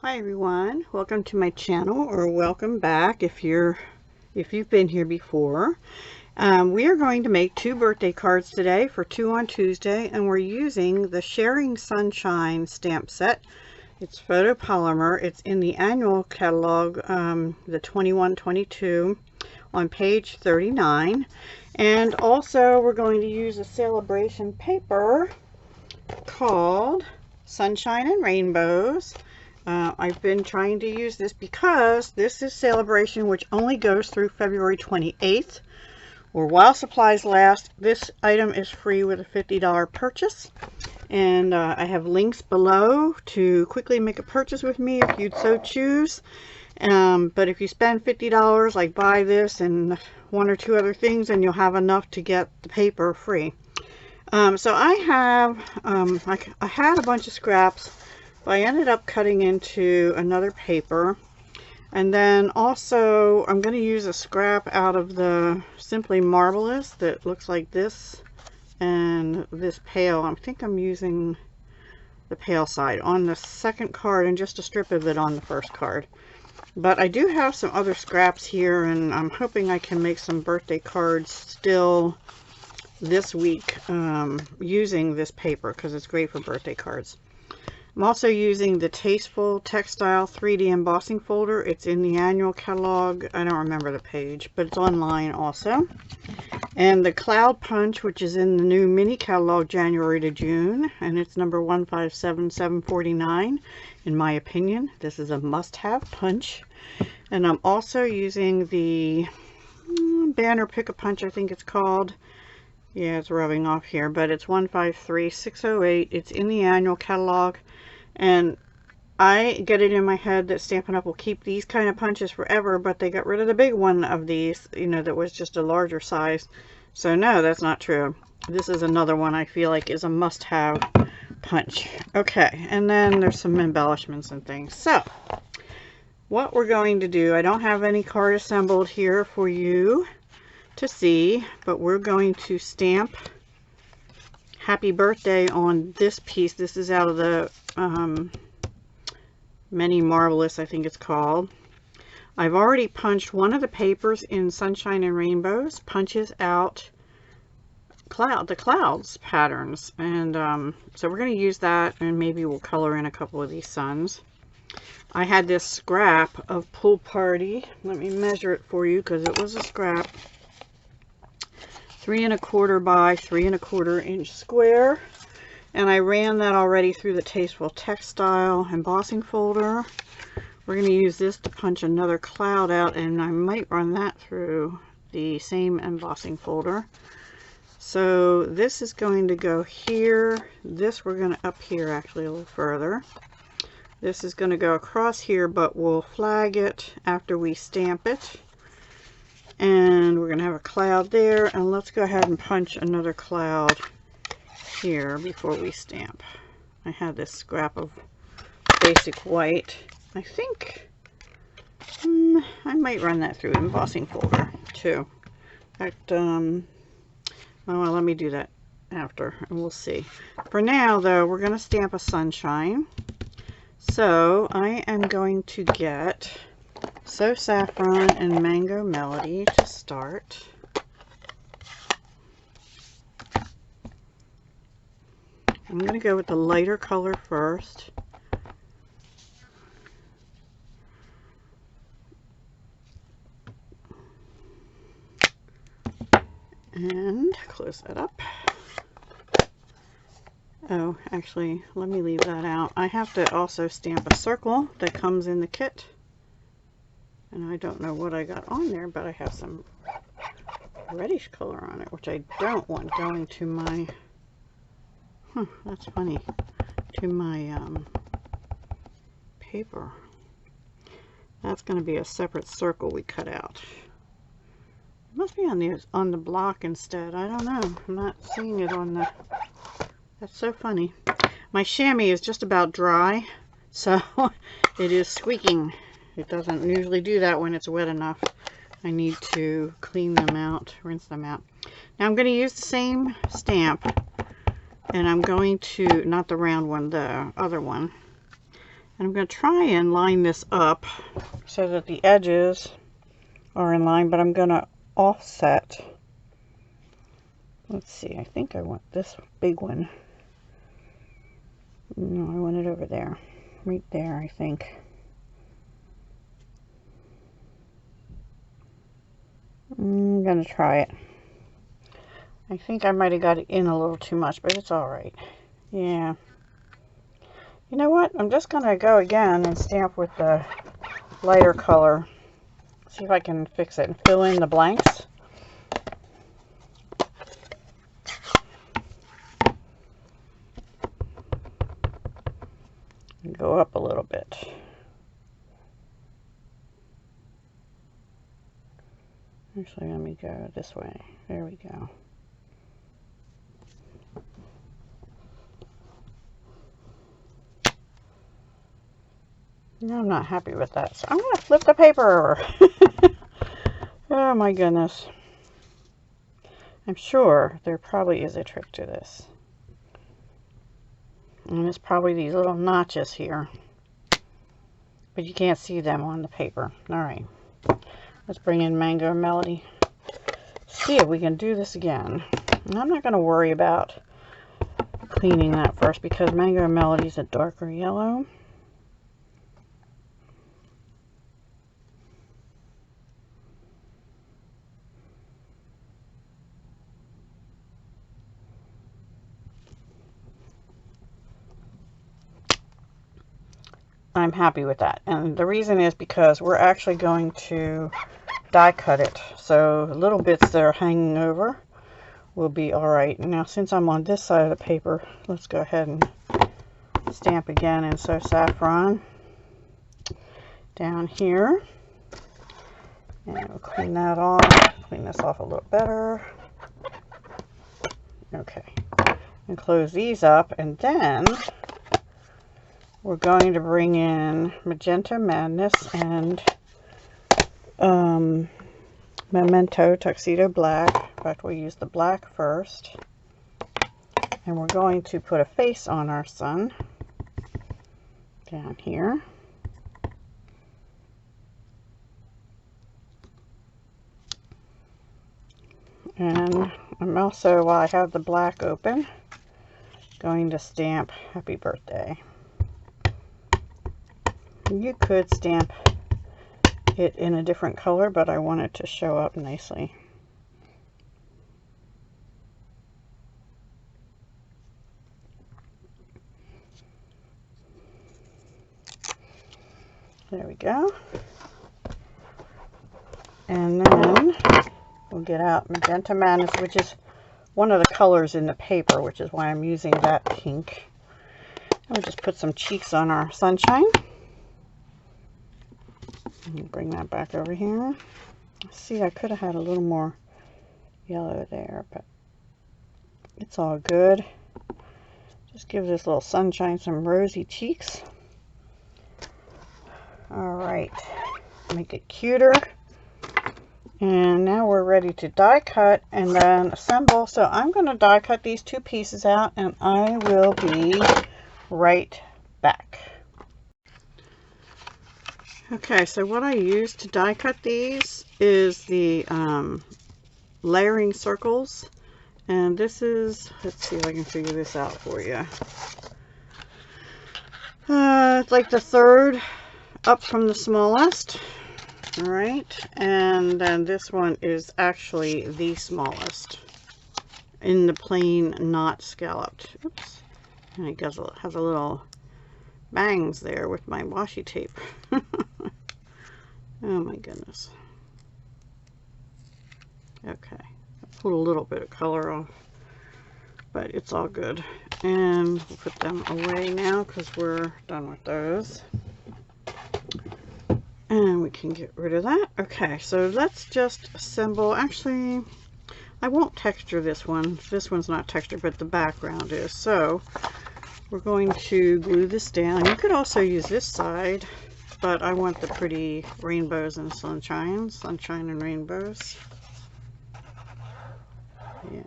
Hi everyone, welcome to my channel, or welcome back if you've been here before. We are going to make 2 birthday cards today for 2 on Tuesday, and we're using the Sharing Sunshine stamp set. It's photopolymer. It's in the annual catalog, the 21-22 on page 39. And also we're going to use a Sale-a-Bration paper called Sunshine and Rainbows. I've been trying to use this because this is Sale-a-Bration, which only goes through February 28th, or while supplies last. This item is free with a $50 purchase, and I have links below to quickly make a purchase with me if you'd so choose. But if you spend $50, like buy this and 1 or 2 other things, and you'll have enough to get the paper free. So I had a bunch of scraps. I ended up cutting into another paper, and then also I'm going to use a scrap out of the Simply Marvelous that looks like this, and this pale. I think I'm using the pale side on the second card and just a strip of it on the first card. But I do have some other scraps here, and I'm hoping I can make some birthday cards still this week using this paper because it's great for birthday cards. I'm also using the Tasteful Textile 3D embossing folder. It's in the annual catalog. I don't remember the page, but it's online also. And the Cloud Punch, which is in the new mini catalog January to June, and it's number 157749. In my opinion, this is a must-have punch. And I'm also using the Banner Pick-a-Punch, I think it's called. Yeah, it's rubbing off here, but it's 153608. It's in the annual catalog, and I get it in my head that Stampin' Up! Will keep these kind of punches forever, but they got rid of the big one of these, you know, that was just a larger size. So no, that's not true. This is another one I feel like is a must-have punch. Okay, and then there's some embellishments and things. So what we're going to do, I don't have any card assembled here for you to see, but we're going to stamp happy birthday on this piece. This is out of the Many Marvelous, I think it's called. I've already punched one of the papers in Sunshine and Rainbows, punches out the clouds patterns, and so we're going to use that, and maybe we'll color in a couple of these suns. I had this scrap of Pool Party. Let me measure it for you because it was a scrap. 3 1/4 by 3 1/4 inch square, and I ran that already through the Tasteful Textile embossing folder. We're going to use this to punch another cloud out, and I might run that through the same embossing folder. So this is going to go here. This we're going to up here actually a little further. This is going to go across here, but we'll flag it after we stamp it. And we're going to have a cloud there, and let's go ahead and punch another cloud here before we stamp. I had this scrap of basic white. I think I might run that through embossing folder too. In fact, well, let me do that after, and we'll see. For now though, we're going to stamp a sunshine. So I am going to get So Saffron and Mango Melody to start. I'm going to go with the lighter color first. And close that up. Oh, actually, let me leave that out. I have to also stamp a circle that comes in the kit. And I don't know what I got on there, but I have some reddish color on it, which I don't want going to my, that's funny, to my paper. That's going to be a separate circle we cut out. It must be on the block instead. I don't know. I'm not seeing it on the, that's so funny. My chamois is just about dry, so it is squeaking. It doesn't usually do that when it's wet enough. I need to clean them out, rinse them out. Now I'm going to use the same stamp, and I'm going to, not the round one, the other one. And I'm going to try and line this up so that the edges are in line, but I'm going to offset. Let's see, I think I want this big one. No, I want it over there. Right there, I think. I'm going to try it. I think I might have got it in a little too much, but it's alright. Yeah. You know what? I'm just going to go again and stamp with the lighter color. See if I can fix it and fill in the blanks. And go up a little bit. Actually, let me go this way. There we go. No, I'm not happy with that. So I'm going to flip the paper over. Oh my goodness. I'm sure there probably is a trick to this. And it's probably these little notches here. But you can't see them on the paper. Alright. Let's bring in Mango Melody. See if we can do this again. And I'm not going to worry about cleaning that first because Mango Melody is a darker yellow. I'm happy with that, and the reason is because we're actually going to die cut it, so the little bits that are hanging over will be alright. Now since I'm on this side of the paper, let's go ahead and stamp again in So Saffron down here, and we'll clean that off, clean this off a little better. Okay, and close these up, and then we're going to bring in Magenta Madness and Memento Tuxedo Black. In fact, we'll use the black first. And we're going to put a face on our sun down here. And I'm also, while I have the black open, going to stamp Happy Birthday. You could stamp it in a different color, but I want it to show up nicely. There we go. And then we'll get out Magenta Madness, which is one of the colors in the paper, which is why I'm using that pink. And we'll just put some cheeks on our sunshine. Bring that back over here. See, I could have had a little more yellow there, but it's all good. Just give this little sunshine some rosy cheeks. Alright, make it cuter. And now we're ready to die cut and then assemble. So I'm going to die cut these two pieces out, and I will be right back. Okay, so what I use to die cut these is the layering circles, and this is, let's see if I can figure this out for you. It's like the third up from the smallest. All right, and then this one is actually the smallest in the plain, not scalloped. Oops, and it has a little bangs there with my washi tape. Oh my goodness. Okay, I put a little bit of color off, but it's all good. And we'll put them away now because we're done with those. And we can get rid of that. Okay, so let's just assemble. Actually, I won't texture this one. This one's not textured, but the background is. So we're going to glue this down. You could also use this side, but I want the pretty rainbows and sunshine and rainbows. Yeah.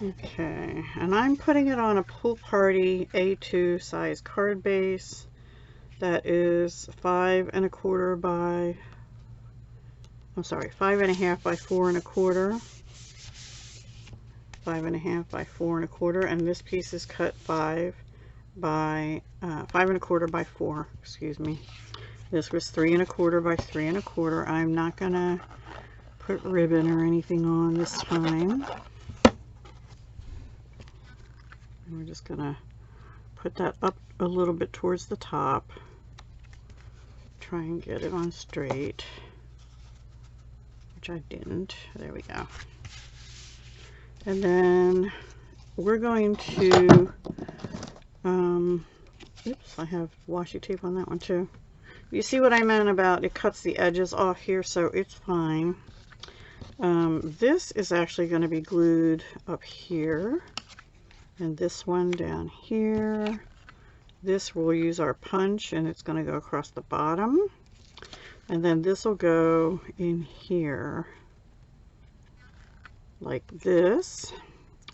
Okay, and I'm putting it on a Pool Party A2 size card base that is 5 1/4 by, I'm sorry, 5 1/2 by 4 1/4, 5 1/2 by 4 1/4, and this piece is cut 5 1/4 by 4, excuse me. This was 3 1/4 by 3 1/4. I'm not gonna put ribbon or anything on this time. And we're just gonna put that up a little bit towards the top. Try and get it on straight, which I didn't. There we go. And then we're going to, oops, I have washi tape on that one too. You see what I meant about it cuts the edges off here, so it's fine. This is actually going to be glued up here, and this one down here. This we'll use our punch, and it's going to go across the bottom, and then this will go in here like this,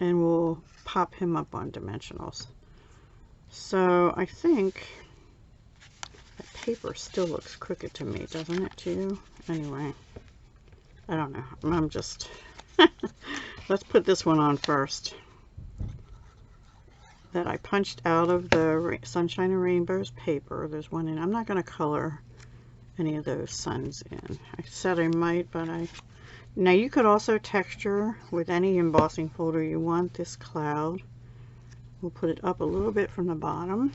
and we'll pop him up on dimensionals. So I think that paper still looks crooked to me, doesn't it to you? Anyway, I don't know. I'm just let's put this one on first, that I punched out of the Sunshine and Rainbows paper. There's one in. I'm not going to color any of those suns in. I said I might, but now you could also texture with any embossing folder you want this cloud. We'll put it up a little bit from the bottom,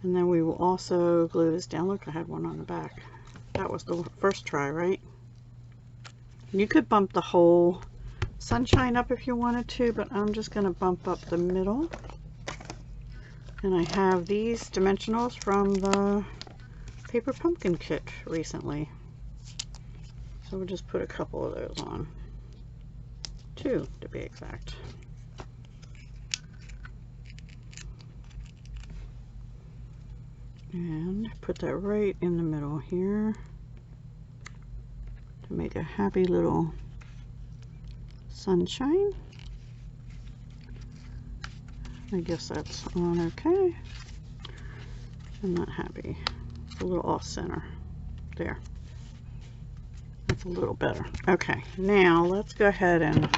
and then we will also glue this down. Look, I had one on the back. That was the first try, right? You could bump the whole sunshine up if you wanted to, but I'm just going to bump up the middle. And I have these dimensionals from the Paper Pumpkin kit recently, so we'll just put a couple of those on, 2 to be exact. And put that right in the middle here to make a happy little sunshine. I guess that's on okay. I'm not happy. It's a little off center. There. That's a little better. Okay, now let's go ahead and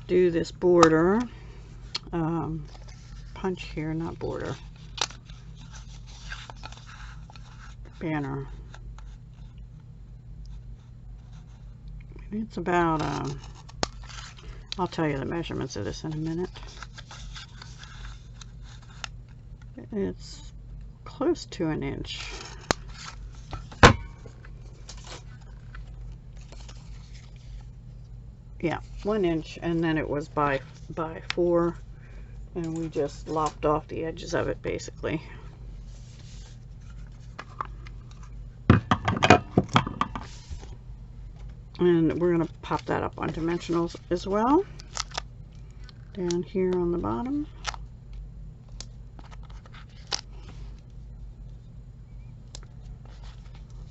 do this border. Punch here, not border. Banner. It's about, I'll tell you the measurements of this in a minute. It's close to 1 inch. Yeah, 1 inch, and then it was by 4, and we just lopped off the edges of it basically. And we're going to pop that up on dimensionals as well, down here on the bottom.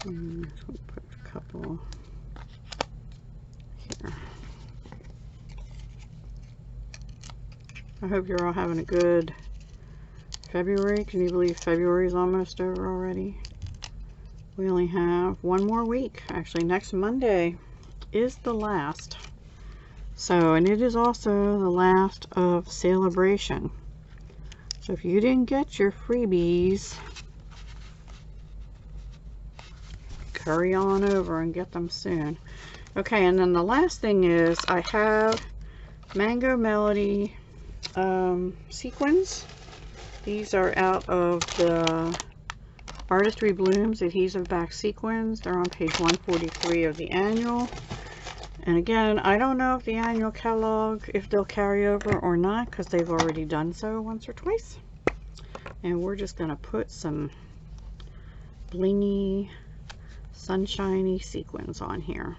And we'll put a couple here. I hope you're all having a good February. Can you believe February is almost over already? We only have 1 more week. Actually, next Monday is the last. So, and it is also the last of Sale-a-Bration. So if you didn't get your freebies, hurry on over and get them soon. Okay, and then the last thing is I have Mango Melody sequins. These are out of the Artistry Blooms adhesive back sequins. They're on page 143 of the annual. And again, I don't know if the annual catalog, if they'll carry over or not, because they've already done so once or twice. And we're just going to put some blingy, sunshiny sequins on here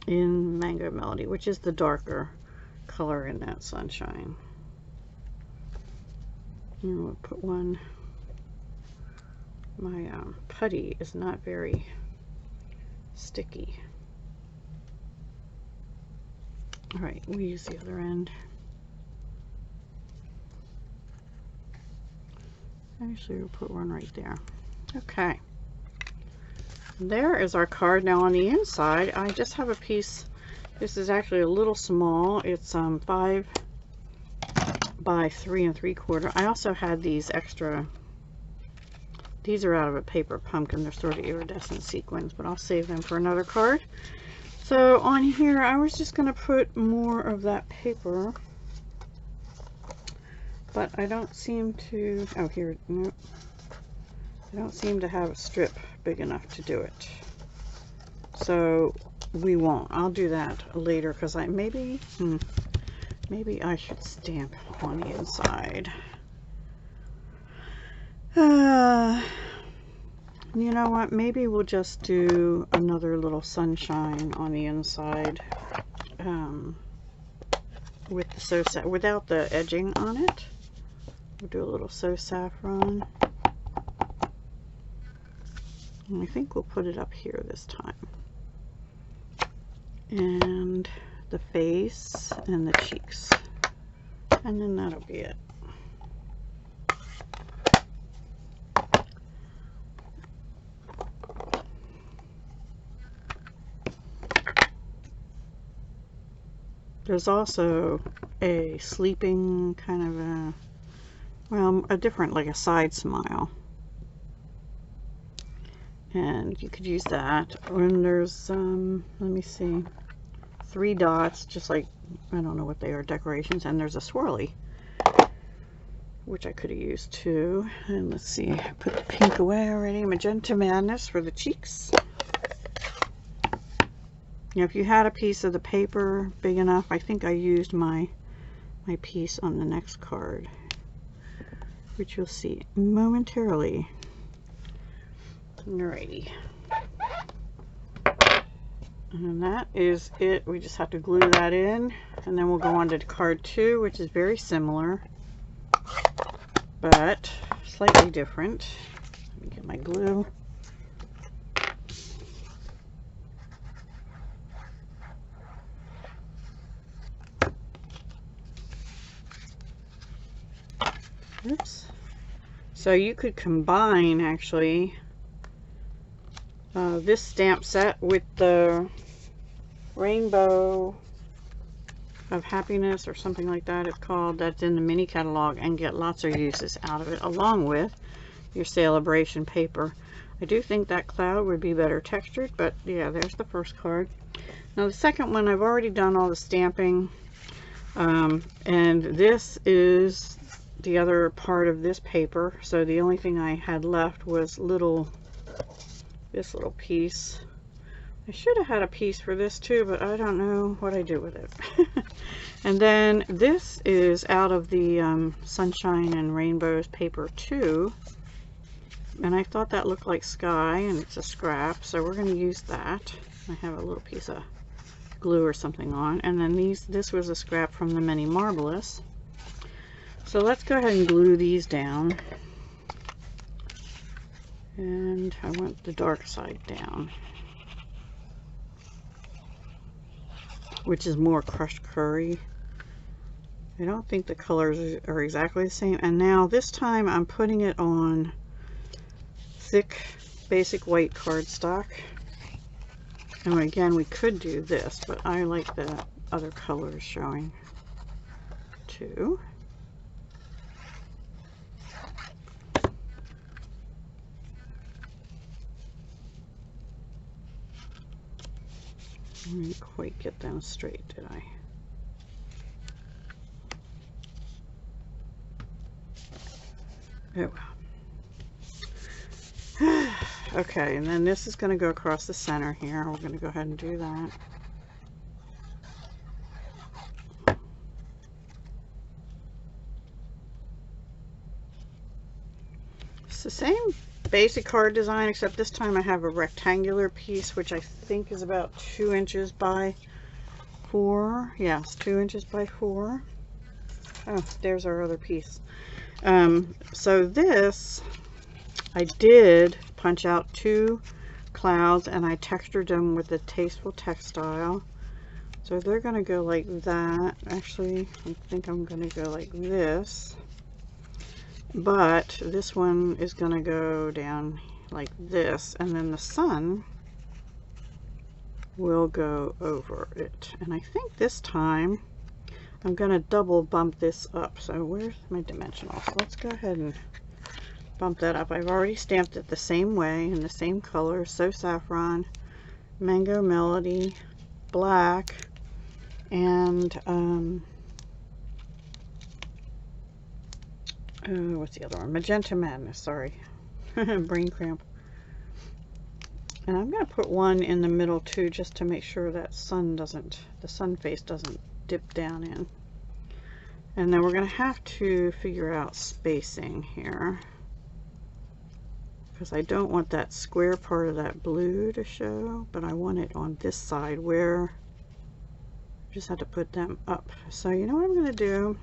in Mango Melody, which is the darker color in that sunshine. And we'll put one. My putty is not very sticky. All right, we'll use the other end. Actually, we'll put one right there. Okay. There is our card. Now on the inside, I just have a piece. This is actually a little small. It's 5 by 3 3/4. I also had these extra. These are out of a paper pumpkin. They're sort of iridescent sequins, but I'll save them for another card. So on here, I was just going to put more of that paper, but I don't seem to. Oh, here, no. I don't seem to have a strip big enough to do it. So we won't. I'll do that later because maybe I should stamp on the inside. You know what? Maybe we'll just do another little sunshine on the inside with the without the edging on it. We'll do a little saffron. And I think we'll put it up here this time. And the face and the cheeks. And then that'll be it. There's also a sleeping kind of a, well, a different, like a side smile. And you could use that. And there's, let me see, 3 dots, just like, I don't know what they are, decorations. And there's a swirly, which I could have used too. And let's see, I put the pink away already. Magenta Madness for the cheeks. Now, if you had a piece of the paper big enough, I think I used my piece on the next card, which you'll see momentarily. Alrighty. And that is it. We just have to glue that in, and then we'll go on to card 2, which is very similar, but slightly different. Let me get my glue. Oops. So you could combine actually this stamp set with the Rainbow of Happiness or something like that it's called, that's in the mini catalog, and get lots of uses out of it, along with your Sale-a-Bration paper. I do think that cloud would be better textured, but yeah, there's the first card. Now the second one, I've already done all the stamping, and this is the other part of this paper, so the only thing I had left was this little piece. I should have had a piece for this too, but I don't know what I do with it. And then this is out of the Sunshine and Rainbows paper too, and I thought that looked like sky, and it's a scrap, so we're going to use that. I have a little piece of glue or something on, and then this was a scrap from the Mini Marvelous. So let's go ahead and glue these down. And I want the dark side down, which is more crushed curry. I don't think the colors are exactly the same. And now this time I'm putting it on thick basic white cardstock. And again, we could do this, but I like the other colors showing too. I didn't quite get them straight, did I? Oh well. Okay, and then this is going to go across the center here. We're going to go ahead and do that. It's the same basic card design, except this time I have a rectangular piece, which I think is about 2 inches by 4. Yes, 2 inches by 4. Oh, there's our other piece. So this, I did punch out 2 clouds, and I textured them with a Tasteful Textile So they're going to go like that. Actually, I think I'm going to go like this. But this one is going to go down like this, and then the sun will go over it. And I think this time I'm going to double bump this up. So where's my dimensionals? Let's go ahead and bump that up. I've already stamped it the same way in the same color. So Saffron, Mango Melody, Black, and what's the other one? Magenta Madness, sorry. Brain cramp. And I'm going to put one in the middle too, just to make sure that the sun face doesn't dip down in. And then we're going to have to figure out spacing here, because I don't want that square part of that blue to show, but I want it on this side where I just have to put them up. So you know what I'm going to do?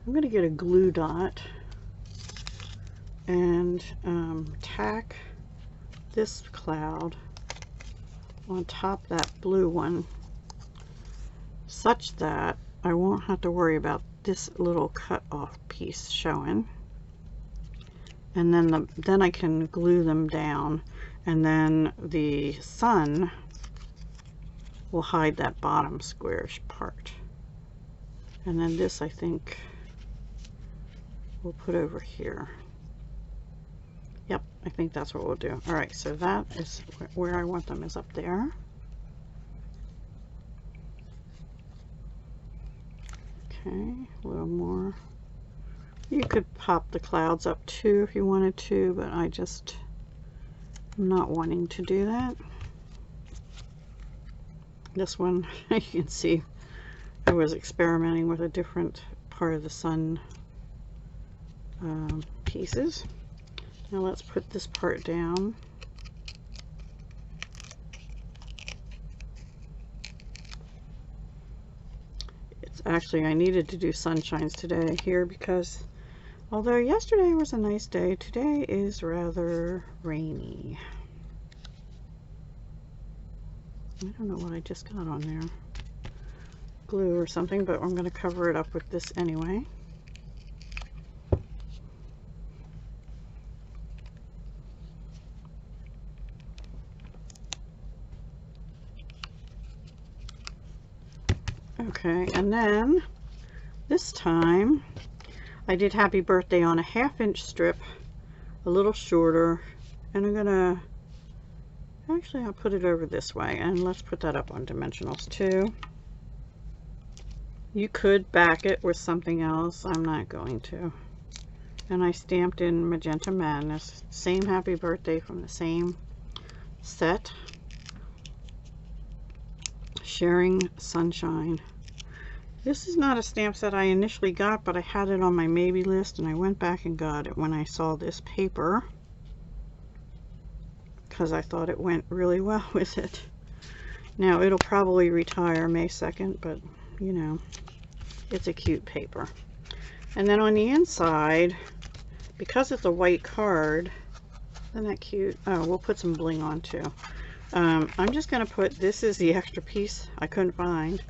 I'm going to get a glue dot and tack this cloud on top of that blue one, such that I won't have to worry about this little cut off piece showing. And then I can glue them down, and then the sun will hide that bottom squarish part. And then this, I think, we'll put over here. Yep, I think that's what we'll do. All right, so that is where I want them, is up there. Okay, a little more. You could pop the clouds up too if you wanted to, but I'm not wanting to do that. This one, you can see I was experimenting with a different part of the sun pieces. Now let's put this part down. It's actually, I needed to do sunshines today here, because although yesterday was a nice day, today is rather rainy. I don't know what I just got on there. Glue or something, but I'm going to cover it up with this anyway. Okay, and then this time I did Happy Birthday on a 1/2-inch strip, a little shorter, and I'm gonna, actually I'll put it over this way, and let's put that up on dimensionals too. You could back it with something else, I'm not going to. And I stamped in Magenta Madness, same Happy Birthday from the same set. Sharing Sunshine. This is not a stamp set I initially got, but I had it on my maybe list, and I went back and got it when I saw this paper, because I thought it went really well with it. Now it'll probably retire May 2nd, but you know, it's a cute paper. And then on the inside, because it's a white card, isn't that cute? Oh, we'll put some bling on too. I'm just going to put, this is the extra piece I couldn't find.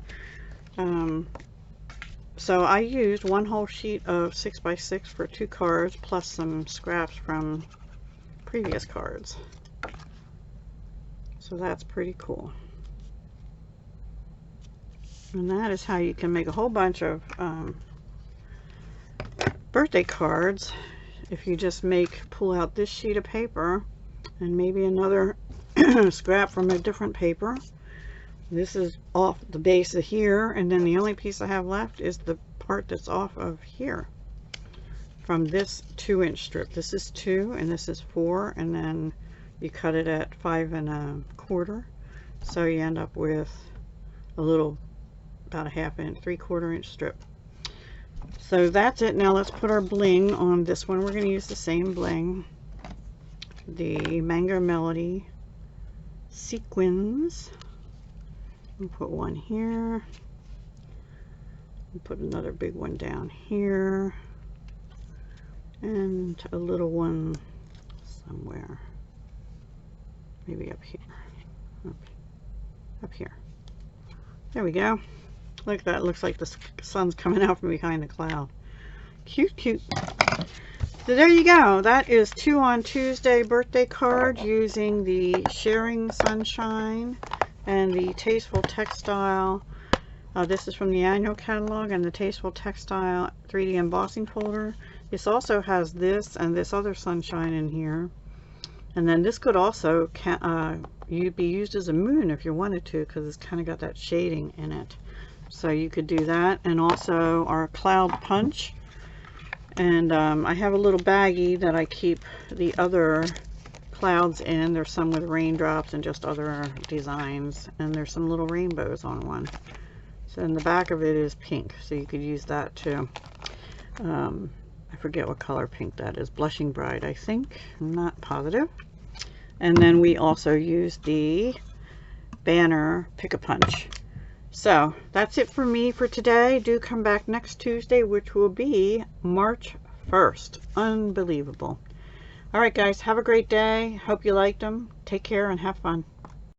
So I used one whole sheet of 6x6 for 2 cards, plus some scraps from previous cards. So that's pretty cool. And that is how you can make a whole bunch of birthday cards. If you just pull out this sheet of paper and maybe another scrap from a different paper. This is off the base of here, and then the only piece I have left is the part that's off of here from this 2-inch strip. This is 2 and this is 4, and then you cut it at 5 1/4, so you end up with a little, about a 1/2 inch, 3/4 inch strip. So that's it. Now let's put our bling on this one. We're going to use the same bling, the Mango Melody sequins. We'll put one here. We'll put another big one down here, and a little one somewhere, maybe up here, up here. There we go. Look at that. It looks like the sun's coming out from behind the cloud. Cute, cute. So there you go. That is 2 on Tuesday birthday card using the Sharing Sunshine and the Tasteful Textile. This is from the annual catalog and the Tasteful Textile 3D embossing folder. This also has this and this other sunshine in here. And then this could also you'd be used as a moon if you wanted to, because it's kind of got that shading in it. So you could do that. And also our cloud punch. And I have a little baggie that I keep the other clouds in. There's some with raindrops and just other designs. And there's some little rainbows on one. So in the back of it is pink, so you could use that too. I forget what color pink that is. Blushing Bride, I think. I'm not positive. And then we also use the banner Pick-a-Punch. So that's it for me for today. Do come back next Tuesday, which will be March 1st. Unbelievable. All right, guys, have a great day. Hope you liked them. Take care and have fun.